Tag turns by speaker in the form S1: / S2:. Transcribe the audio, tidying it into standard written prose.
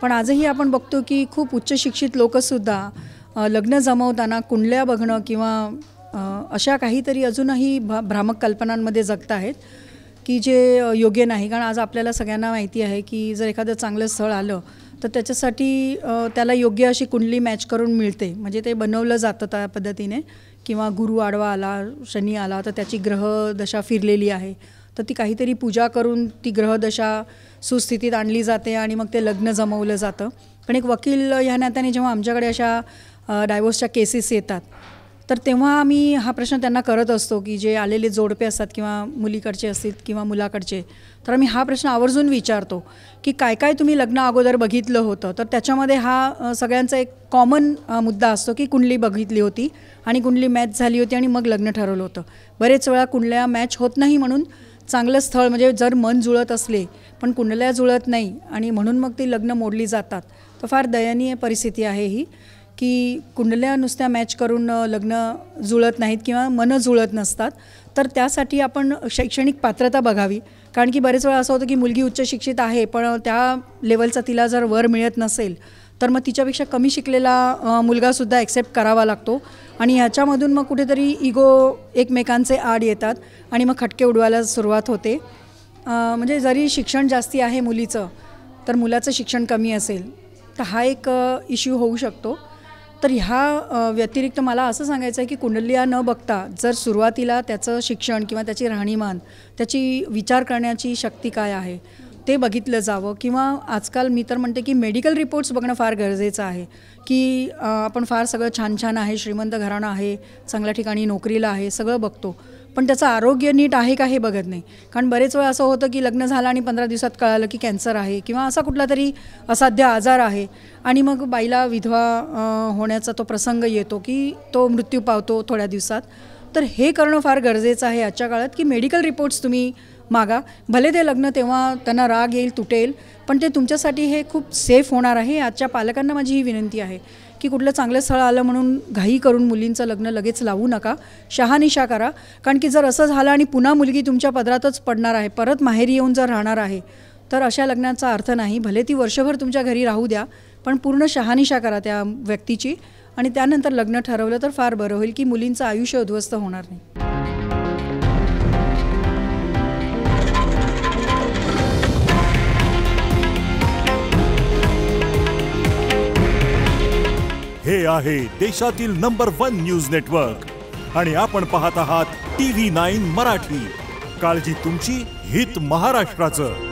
S1: पण आजही आपण बघतो की खूप उच्च शिक्षित लोकसुद्धा लग्न जमवताना कुंडल्या बघणं किंवा अशा काहीतरी अजूनही भ्रामक कल्पनांमध्ये जगत आहेत की जे योग्य नाही. कारण आज आपल्याला सगळ्यांना माहिती आहे की जर एखादं चांगलं स्थळ आलं तर त्याच्यासाठी त्याला योग्य अशी कुंडली मॅच करून मिळते. म्हणजे ते बनवलं जातं त्या पद्धतीने. किंवा गुरु आडवा आला, शनी आला तर त्याची ग्रहदशा फिरलेली आहे तर ती काहीतरी पूजा करून ती ग्रहदशा सुस्थितीत आणली जाते आणि मग ते लग्न जमवलं जातं. पण एक वकील ह्या नात्याने जेव्हा आमच्याकडे अशा डायव्होर्सच्या केसेस येतात तर तेव्हा आम्ही हा प्रश्न त्यांना करत असतो की जे आलेले जोडपे असतात किंवा मुलीकडचे असतील किंवा मुलाकडचे, तर आम्ही हा प्रश्न आवर्जून विचारतो की काय काय तुम्ही लग्न अगोदर बघितलं होतं. तर त्याच्यामध्ये हा सगळ्यांचा एक कॉमन मुद्दा असतो की कुंडली बघितली होती आणि कुंडली मॅच झाली होती आणि मग लग्न ठरवलं होतं. बरेच वेळा कुंडल्या मॅच होत नाही म्हणून चांगलं स्थळ म्हणजे जर मन जुळत असले पण कुंडल्या जुळत नाही आणि म्हणून मग ती लग्न मोडली जातात. तर फार दयनीय परिस्थिती आहे ही की कुंडल्या नुसत्या मॅच करून लग्न जुळत नाहीत किंवा मनं जुळत नसतात. तर त्यासाठी आपण शैक्षणिक पात्रता बघावी. कारण की बरेच वेळा असं होतं की मुलगी उच्च शिक्षित आहे पण त्या लेवलचा तिला जर वर मिळत नसेल तर मग तिच्यापेक्षा कमी शिकलेला मुलगासुद्धा ॲक्सेप्ट करावा लागतो आणि ह्याच्यामधून मग कुठेतरी इगो एकमेकांचे आड येतात आणि मग खटके उडवायला सुरुवात होते. म्हणजे जरी शिक्षण जास्ती आहे मुलीचं तर मुलाचं शिक्षण कमी असेल तर हा एक इश्यू होऊ शकतो. तर ह्या व्यतिरिक्त मला असं सांगायचं आहे की कुंडल्या न बघता जर सुरुवातीला त्याचं शिक्षण किंवा त्याची राहणीमान, त्याची विचार करण्याची शक्ती काय आहे ते बघितलं जावं. किंवा आजकाल मी तर म्हणते की मेडिकल रिपोर्ट्स बघणं फार गरजेचं आहे की आपण फार सगळं छान छान आहे, श्रीमंत घराणं आहे, चांगल्या ठिकाणी नोकरीला आहे, सगळं बघतो पण त्याचं आरोग्य नीट आहे का हे बघत नाही. कारण बरेच वेळा असं होतं की लग्न झालं आणि 15 दिवसात कळालं की कॅन्सर आहे किंवा असा कुठला तरी असाध्य आजार आहे आणि मग बाईला विधवा होण्याचा तो प्रसंग येतो की तो मृत्यू पावतो थोड्या दिवसात. तर हे करणं फार गरजेचं आहे आजच्या काळात की मेडिकल रिपोर्ट्स तुम्ही मागा. भले ते लग्न तेव्हा त्यांना राग येईल, तुटेल, पण ते तुमच्यासाठी हे खूप सेफ होणार आहे. आजच्या पालकांना माझी ही विनंती आहे की कुठलं चांगलं स्थळ आलं म्हणून घाई करून मुलींचं लग्न लगेच लावू नका, शहानिशा करा. कारण की जर असं झालं आणि पुन्हा मुलगी तुमच्या पदरातच पडणार आहे, परत माहेरी येऊन जर राहणार आहे तर अशा लग्नाचा अर्थ नाही. भले ती वर्षभर तुमच्या घरी राहू द्या पण पूर्ण शहानिशा करा त्या व्यक्तीची आणि त्यानंतर लग्न ठरवलं तर फार बरं होईल की मुलींचं आयुष्य उद्ध्वस्त होणार नाही.
S2: हे आहे देशातील नंबर 1 न्यूज नेटवर्क आणि आपण पाहत आहात TV9 मराठी. काळजी तुमची, हित महाराष्ट्राचं.